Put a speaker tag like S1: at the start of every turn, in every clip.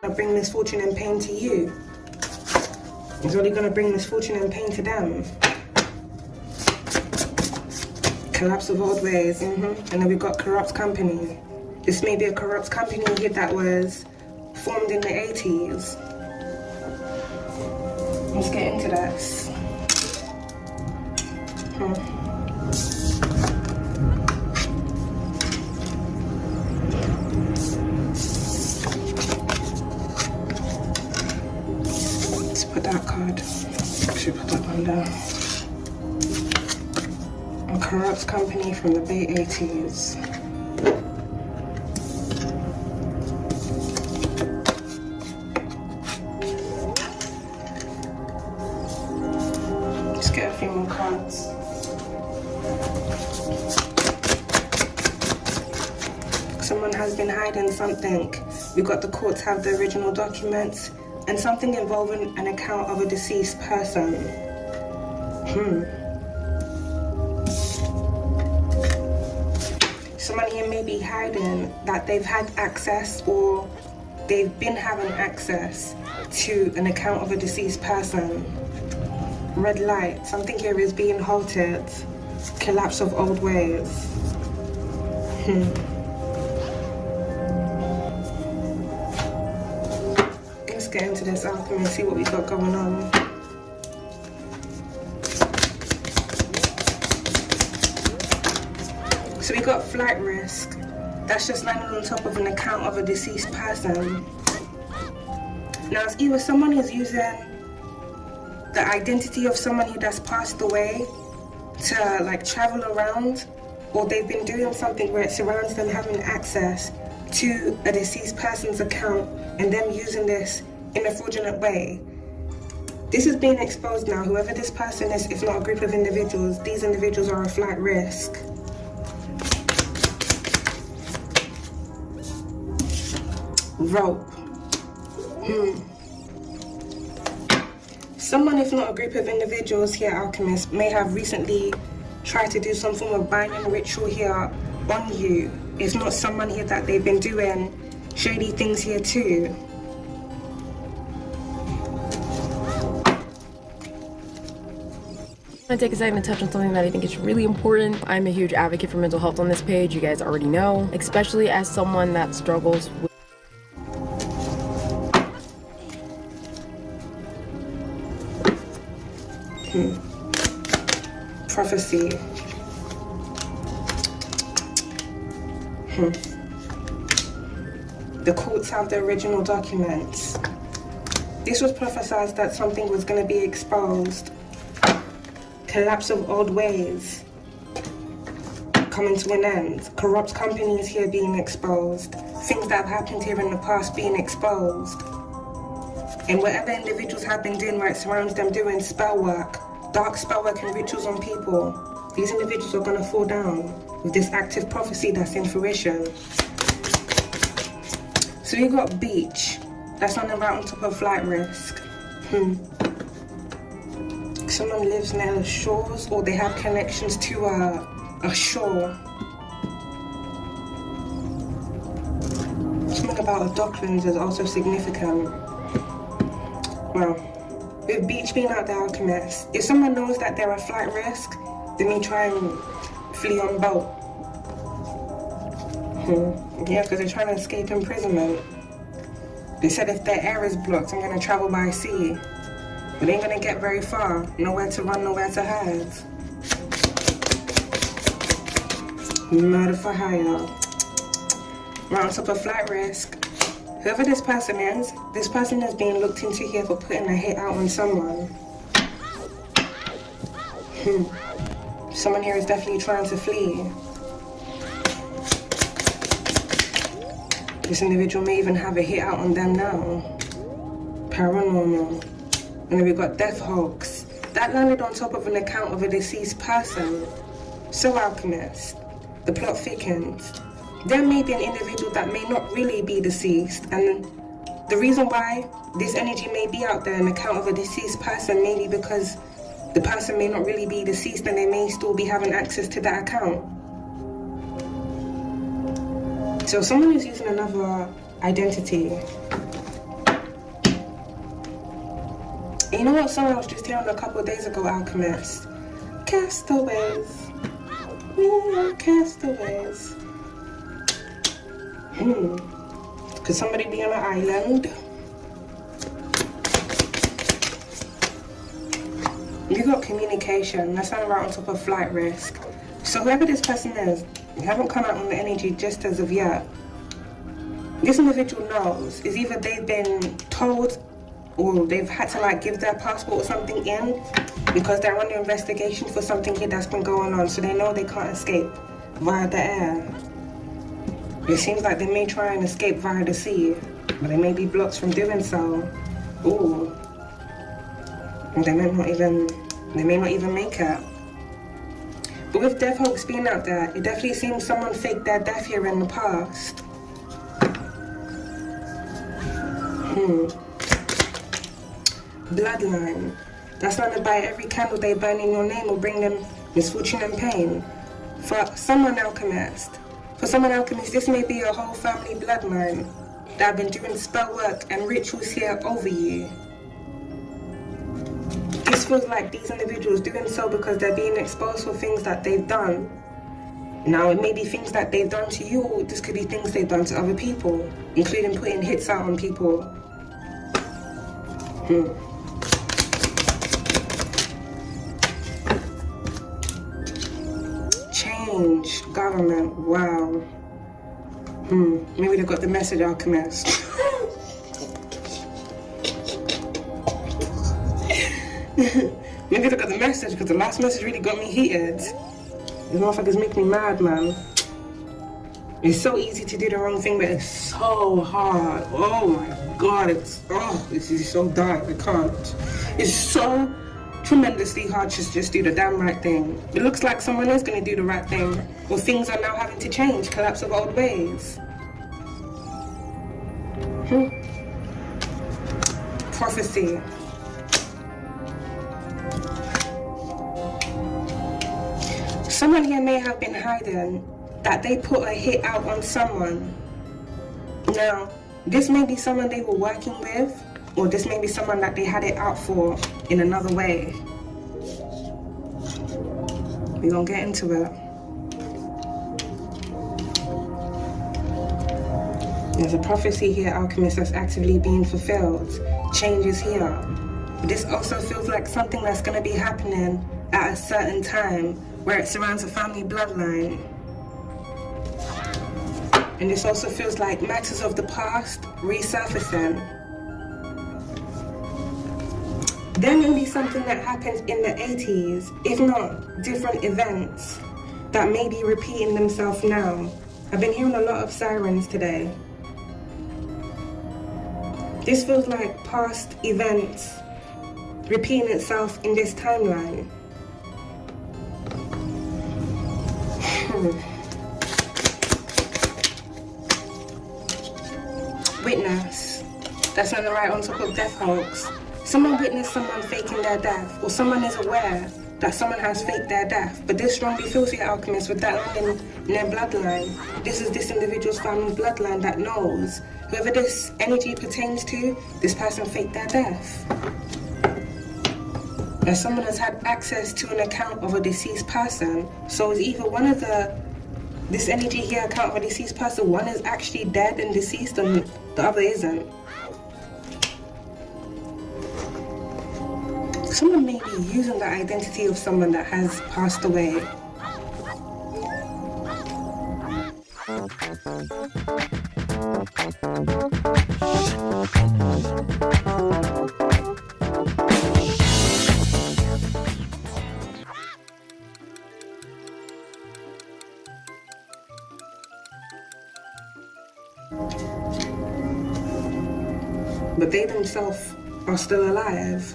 S1: bring misfortune and pain to you. It's only going to bring misfortune and pain to them. Collapse of old ways. And then we've got corrupt company. This may be a corrupt company here that was formed in the 80s. Let's get into this. Let's put that card. Should put that one down. A corrupt company from the late 80s. Let's get a few more cards. Someone has been hiding something. We got the courts have the original documents and something involving an account of a deceased person. Someone here may be hiding that they've had access or they've been having access to an account of a deceased person. Red light, something here is being halted. Collapse of old ways. Let's get into this alchemy and see what we've got going on. So we got flight risk. That's just landing on top of an account of a deceased person. Now it's either someone who's using the identity of someone who that's passed away to like travel around, or they've been doing something where it surrounds them having access to a deceased person's account and them using this in a fraudulent way. This is being exposed now. Whoever this person is, if not a group of individuals, these individuals are a flight risk. Rope. Someone, if not a group of individuals here, Alchemist, may have recently tried to do some form of binding ritual here on you. If not someone here that they've been doing shady things here too.
S2: I'm gonna take a second to touch on something that I think is really important. I'm a huge advocate for mental health on this page, you guys already know, especially as someone that struggles with
S1: prophecy. The courts have the original documents. This was prophesied that something was going to be exposed. Collapse of old ways coming to an end. Corrupt companies here being exposed. Things that have happened here in the past being exposed. And whatever individuals have been doing where it surrounds them doing spell work, dark spell work and rituals on people, these individuals are going to fall down with this active prophecy that's in fruition. So you got beach. That's on the right on top of flight risk. Someone lives near the shores or they have connections to a shore. Something about the docklands is also significant. Well, with beach being out the Alchemist, if someone knows that they're a flight risk, they may try and flee on boat. Yeah, because they're trying to escape imprisonment. They said if their air is blocked, I'm going to travel by sea. But they ain't going to get very far. Nowhere to run, nowhere to hide. Murder for hire. Right on top of flight risk. Whoever this person is being looked into here for putting a hit out on someone. Someone here is definitely trying to flee. This individual may even have a hit out on them now. Paranormal. And then we've got death hoax. That landed on top of an account of a deceased person. So Alchemist, the plot thickens. There may be an individual that may not really be deceased, and the reason why this energy may be out there on account of a deceased person may be because the person may not really be deceased and they may still be having access to that account. So someone is using another identity. You know what song I was just hearing a couple of days ago, Alchemist? Castaways. We are castaways. Could somebody be on an island? You got communication. That's not right on top of flight risk. So whoever this person is, you haven't come out on the energy just as of yet. This individual knows. Is either they've been told or they've had to like give their passport or something in because they're under investigation for something here that's been going on, so they know they can't escape via the air. It seems like they may try and escape via the sea, but they may be blocked from doing so. Ooh. And they may not even make it. But with death hoax being out there, it definitely seems someone faked their death here in the past. Bloodline. That's not to buy every candle they burn in your name will bring them misfortune and pain. For someone alchemist, this may be a whole family bloodline that have been doing spell work and rituals here over you. This feels like these individuals doing so because they're being exposed for things that they've done. Now, it may be things that they've done to you, or this could be things they've done to other people, including putting hits out on people. Change, government, wow. Maybe they got the message, Alchemist. Maybe they got the message, because the last message really got me heated. These motherfuckers make me mad, man. It's so easy to do the wrong thing, but it's so hard. Oh my god, this is so dark, I can't. It's so tremendously hard to just do the damn right thing. It looks like someone is going to do the right thing, or things are now having to change, collapse of old ways. Prophecy. Someone here may have been hiding that they put a hit out on someone. Now, this may be someone they were working with, or this may be someone that they had it out for in another way. We're gonna get into it. There's a prophecy here, Alchemist, that's actively being fulfilled. Change is here. But this also feels like something that's gonna be happening at a certain time where it surrounds a family bloodline. And this also feels like matters of the past resurfacing. There may be something that happened in the 80s, if not different events, that may be repeating themselves now. I've been hearing a lot of sirens today. This feels like past events repeating itself in this timeline. Witness. That's not right on top of death hoax. Someone witnessed someone faking their death, or someone is aware that someone has faked their death, but this strongly feels the Alchemist with that in their bloodline. This is this individual's family bloodline that knows whoever this energy pertains to, this person faked their death. And someone has had access to an account of a deceased person, so it's either one of this energy here account of a deceased person, one is actually dead and deceased and the other isn't. Someone may be using the identity of someone that has passed away. But they themselves are still alive.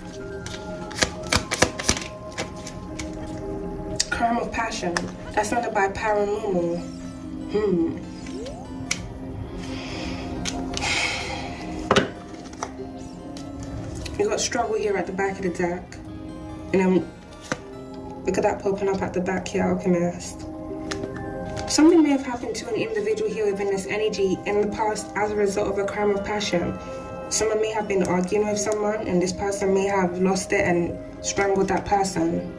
S1: Crime of passion. That's under by paranormal. You got struggle here at the back of the deck. And then look at that poking up at the back here, Alchemist. Something may have happened to an individual here within this energy in the past as a result of a crime of passion. Someone may have been arguing with someone, and this person may have lost it and strangled that person,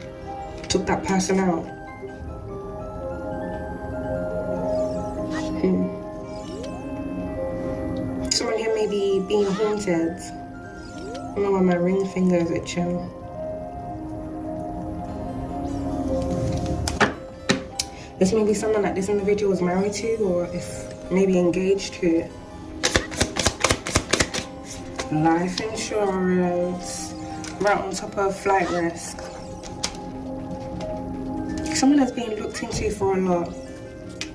S1: took that person out. Someone here may be being haunted. I don't know why my ring finger is itching. This may be someone that this individual is married to, or if maybe engaged to. Life insurance, right on top of flight risk. Someone that's being looked into for a lot.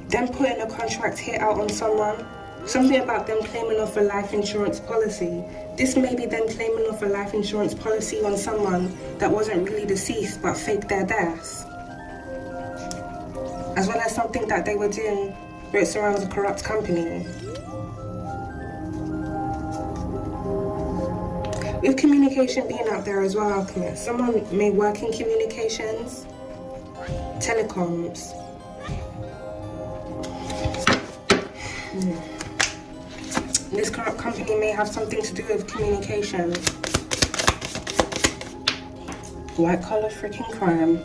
S1: Them putting a contract hit out on someone. Something about them claiming off a life insurance policy. This may be them claiming off a life insurance policy on someone that wasn't really deceased but faked their deaths. As well as something that they were doing where it surrounds a corrupt company. With communication being out there as well, Alchemist, someone may work in communications, telecoms. This corrupt company may have something to do with communication. White collar freaking crime.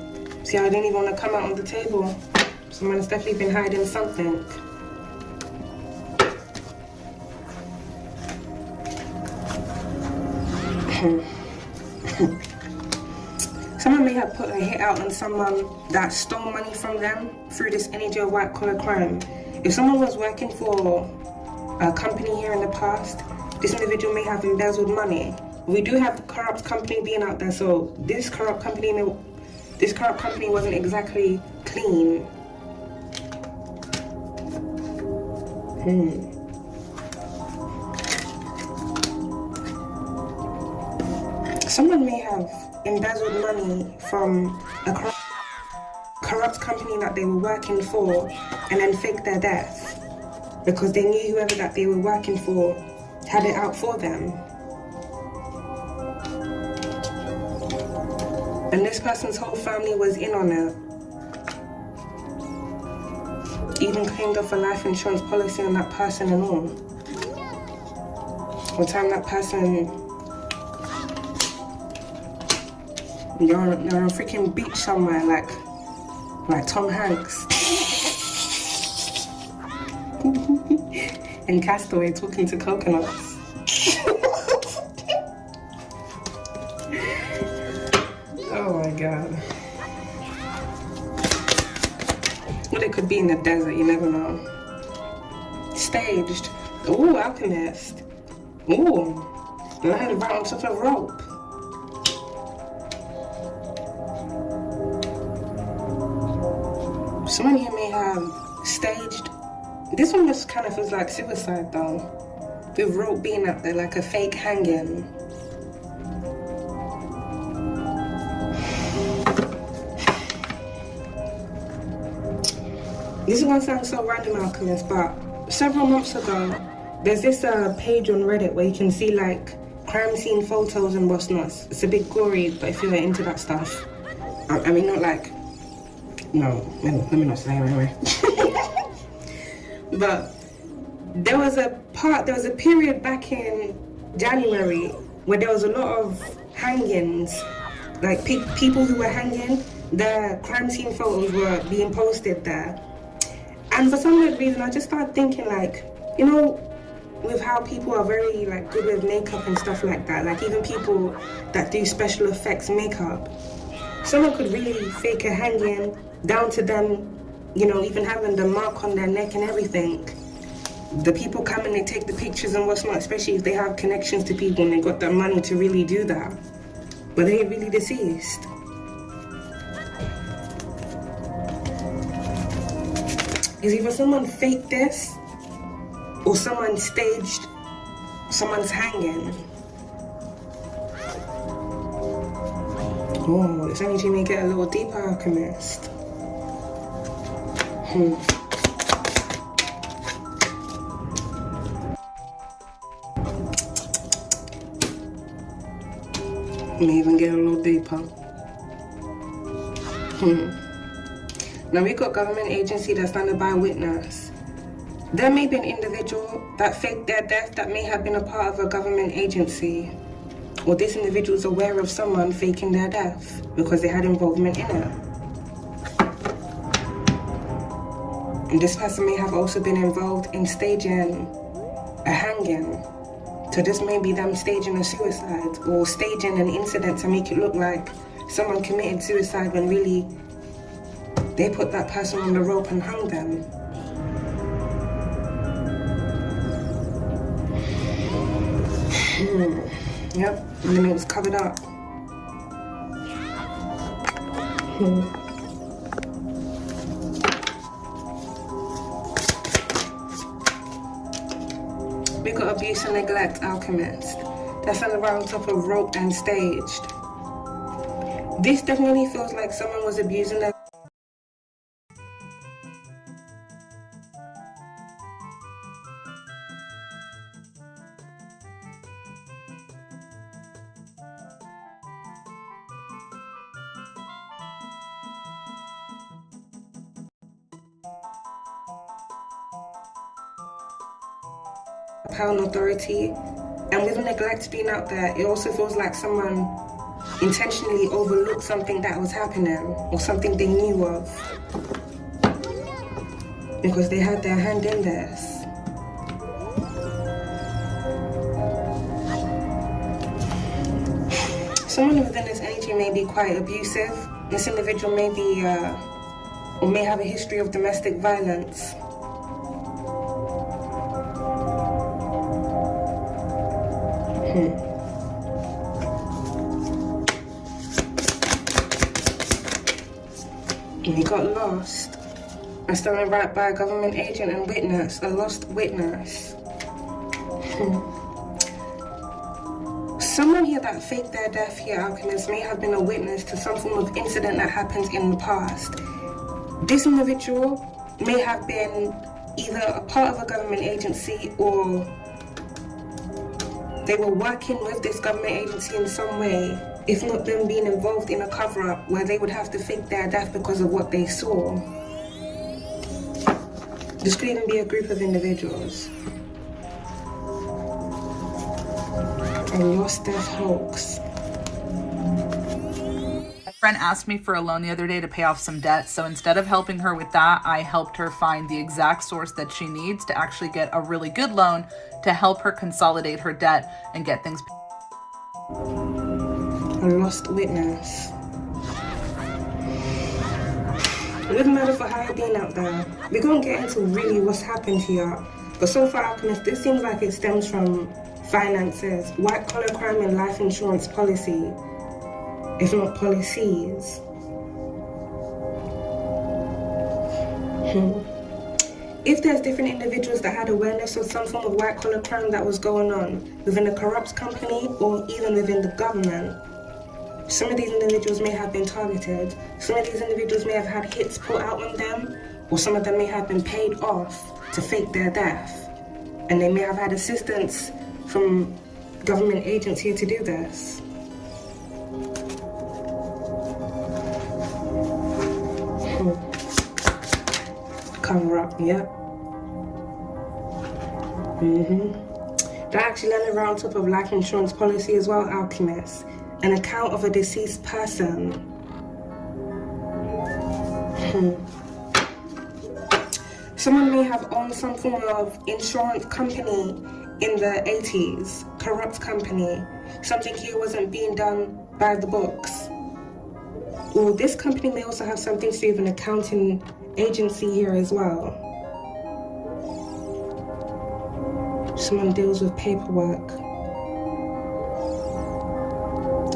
S1: See, I didn't even want to come out on the table. Someone has definitely been hiding something. Someone may have put a hit out on someone that stole money from them through this energy of white collar crime. If someone was working for a company here in the past, this individual may have embezzled money. We do have corrupt company being out there, so this corrupt company wasn't exactly clean. Someone may have embezzled money from a corrupt company that they were working for and then faked their death because they knew whoever that they were working for had it out for them. And this person's whole family was in on it. Even claimed off a life insurance policy on that person and all. One time that person, you're on a freaking beach somewhere like Tom Hanks. In Castaway talking to coconuts. Oh my god. Well, it could be in the desert, you never know. Staged. Ooh, Alchemist. Ooh, land right on top of a rope. Someone here may have staged. This one just kind of feels like suicide though. With rope being up there like a fake hanging. This is gonna sound so random, Alchemist, but several months ago, there's this page on Reddit where you can see like crime scene photos and what's not. It's a bit gory, but if you're into that stuff, I mean, not like, no, let me not say it anyway. But there was a period back in January where there was a lot of hangings, like people who were hanging, their crime scene photos were being posted there. And for some weird reason, I just started thinking like, you know, with how people are very like good with makeup and stuff like that, like even people that do special effects makeup, someone could really fake a hanging down to them, you know, even having the mark on their neck and everything. The people come and they take the pictures and what's not, especially if they have connections to people and they got the money to really do that. But they ain't really deceased. Is either someone faked this or someone staged someone's hanging. Oh, this energy may get a little deeper, Alchemist. May even get a little deeper. Now we got government agency that's standing by witness. There may be an individual that faked their death that may have been a part of a government agency, or this individual is aware of someone faking their death because they had involvement in it. And this person may have also been involved in staging a hanging. So this may be them staging a suicide or staging an incident to make it look like someone committed suicide when really they put that person on the rope and hung them. Yep, and then it was covered up. We got abuse and neglect, Alchemist. That's on the round top of rope and staged. This definitely feels like someone was abusing their power and authority, and with neglect being out there, it also feels like someone intentionally overlooked something that was happening or something they knew of because they had their hand in this. Someone within this energy may be quite abusive. This individual may be or may have a history of domestic violence. He got lost. And stolen right by a government agent and witness, a lost witness. Someone here that faked their death here, Alchemist, may have been a witness to some form of incident that happened in the past. This individual may have been either a part of a government agency or they were working with this government agency in some way, if not them being involved in a cover-up where they would have to fake their death because of what they saw. This could even be a group of individuals. A lost death hoax.
S3: My friend asked me for a loan the other day to pay off some debt, so instead of helping her with that, I helped her find the exact source that she needs to actually get a really good loan to help her consolidate her debt and get things paid.
S1: A lost witness. It doesn't matter for how you're being out there. We're going to get into really what's happened here. But so far, Alchemist, this seems like it stems from finances, white-collar crime and life insurance policy, if not policies. If there's different individuals that had awareness of some form of white-collar crime that was going on within a corrupt company or even within the government, some of these individuals may have been targeted. Some of these individuals may have had hits put out on them, or some of them may have been paid off to fake their death. And they may have had assistance from government agency to do this. Cover up, yep. That actually landed around top of life insurance policy as well, Alchemist. An account of a deceased person. Someone may have owned some form of insurance company in the 80s, corrupt company. Something here wasn't being done by the books. Or this company may also have something to do with an accounting agency here as well. Someone deals with paperwork.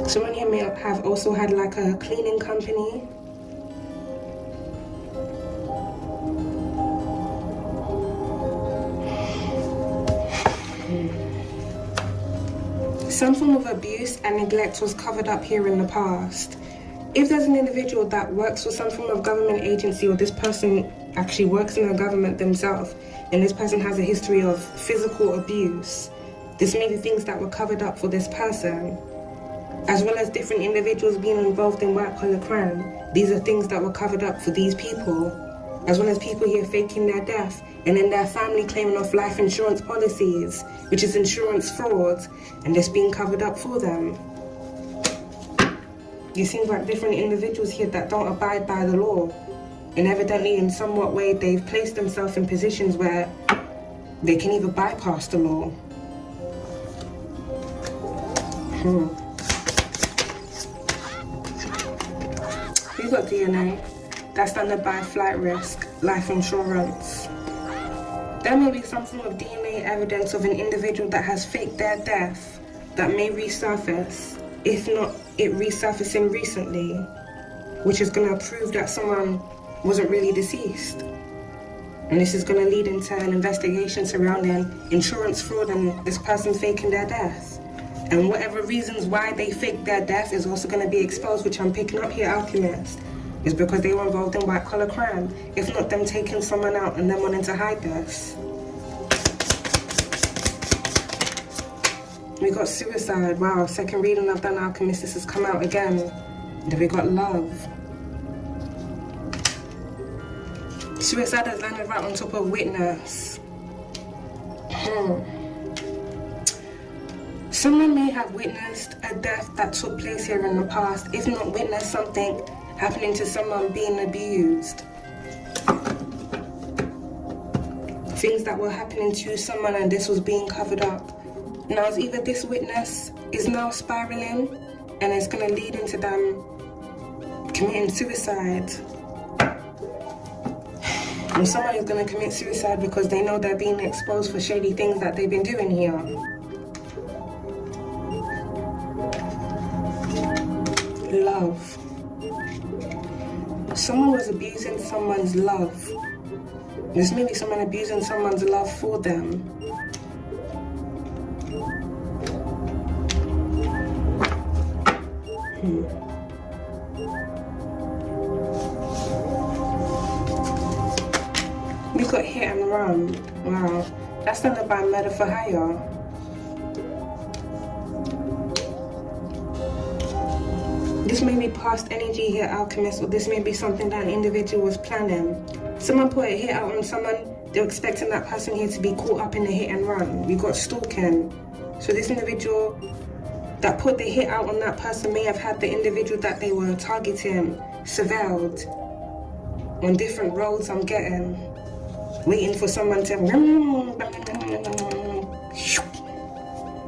S1: Someone here may have also had like a cleaning company. Some form of abuse and neglect was covered up here in the past. If there's an individual that works for some form of government agency, or this person actually works in the government themselves, and this person has a history of physical abuse, this may be things that were covered up for this person. As well as different individuals being involved in white-collar crime, these are things that were covered up for these people. as well as people here faking their death, and then their family claiming off life insurance policies, which is insurance fraud, and this being covered up for them. You seem like different individuals here that don't abide by the law, and evidently in somewhat way they've placed themselves in positions where they can either bypass the law. We got DNA. That's standard by flight risk, life insurance. There may be some form of DNA evidence of an individual that has faked their death that may resurface, if not it resurfacing recently, which is going to prove that someone wasn't really deceased. And this is going to lead into an investigation surrounding insurance fraud and this person faking their death. And whatever reasons why they faked their death is also going to be exposed, which I'm picking up here, Alchemist, is because they were involved in white collar crime. If not them taking someone out and them wanting to hide this. We got suicide. Wow, second reading I've done, Alchemist, this has come out again. Then we got love. Suicide has landed right on top of witness. Someone may have witnessed a death that took place here in the past, if not witnessed something happening to someone being abused. Things that were happening to someone and this was being covered up. Now it's either this witness is now spiraling and it's going to lead into them committing suicide. And someone is going to commit suicide because they know they're being exposed for shady things that they've been doing here. Love. Someone was abusing someone's love. This may be someone abusing someone's love for them. We got hit and run. Wow. That's standard by Mido for hire. This may be past energy here, Alchemist, or this may be something that an individual was planning. Someone put a hit out on someone, they're expecting that person here to be caught up in the hit and run. We got stalking. So this individual that put the hit out on that person may have had the individual that they were targeting surveilled on different roads, I'm getting. Waiting for someone to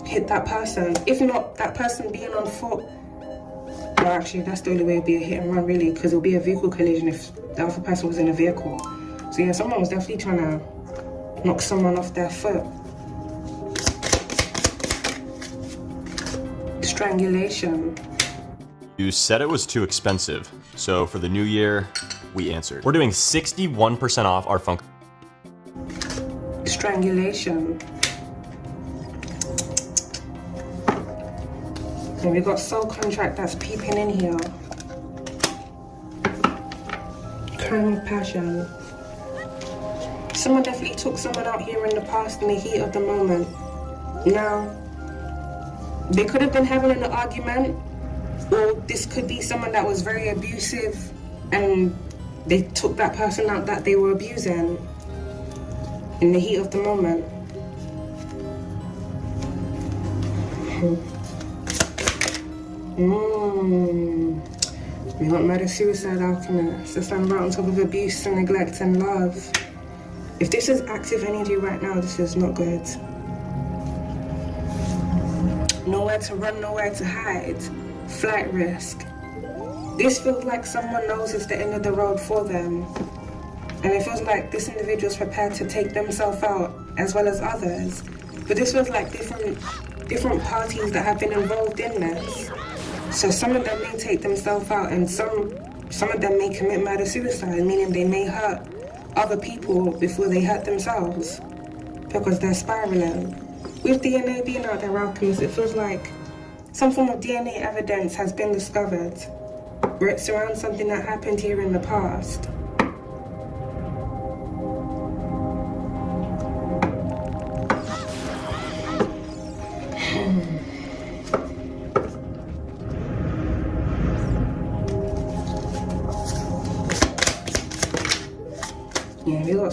S1: hit that person. If not, that person being on foot. Well, actually, that's the only way it'll be a hit and run, really, because it'll be a vehicle collision if the other person was in a vehicle. So yeah, someone was definitely trying to knock someone off their foot. Strangulation.
S4: You said it was too expensive, so for the new year, we answered. We're doing 61% off our funk.
S1: Strangulation. And we've got soul contract that's peeping in here. Crime of passion. Someone definitely took someone out here in the past in the heat of the moment. Now, they could have been having an argument, or this could be someone that was very abusive and they took that person out that they were abusing in the heat of the moment. We got murder, suicide, alchemist. That's right on top of abuse and neglect and love. If this is active energy right now, this is not good. Nowhere to run, nowhere to hide. Flight risk. This feels like someone knows it's the end of the road for them. And it feels like this individual is prepared to take themselves out as well as others. But this feels like different parties that have been involved in this. So some of them may take themselves out and some of them may commit murder-suicide, meaning they may hurt other people before they hurt themselves because they're spiraling. With DNA being out there, Alchemist, it feels like some form of DNA evidence has been discovered where it surrounds something that happened here in the past.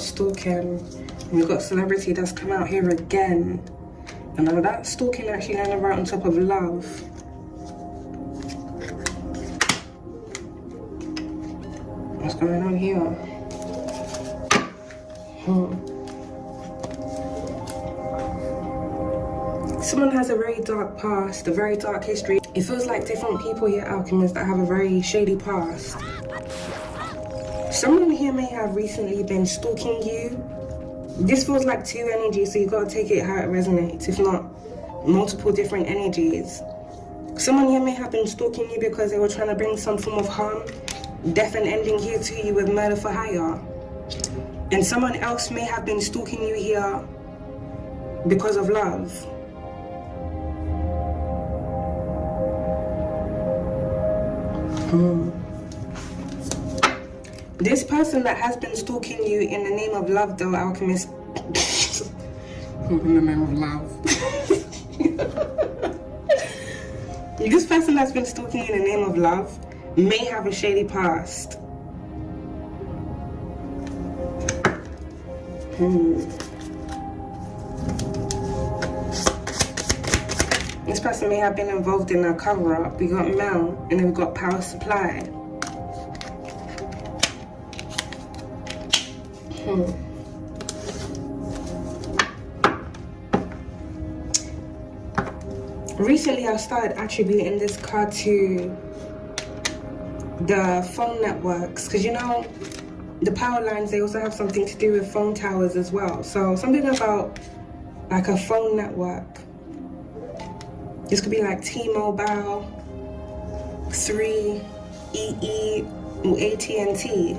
S1: got stalking. We've got celebrity that's come out here again. And now that stalking actually landed right on top of love. What's going on here? Someone has a very dark past, a very dark history. It feels like different people here, Alchemist, that have a very shady past. Someone here may have recently been stalking you. This feels like two energies, so you gotta take it how it resonates, if not multiple different energies. Someone here may have been stalking you because they were trying to bring some form of harm, death and ending here to you with murder for hire. And someone else may have been stalking you here because of love. This person that has been stalking you in the name of love, though, Alchemist. In the name of love. This person that's been stalking you in the name of love may have a shady past. This person may have been involved in a cover-up. We got Mel, and then we got power supply. Recently, I've started attributing this card to the phone networks, because you know, the power lines, they also have something to do with phone towers as well. So something about like a phone network. This could be like T-Mobile, 3, EE, or AT&T.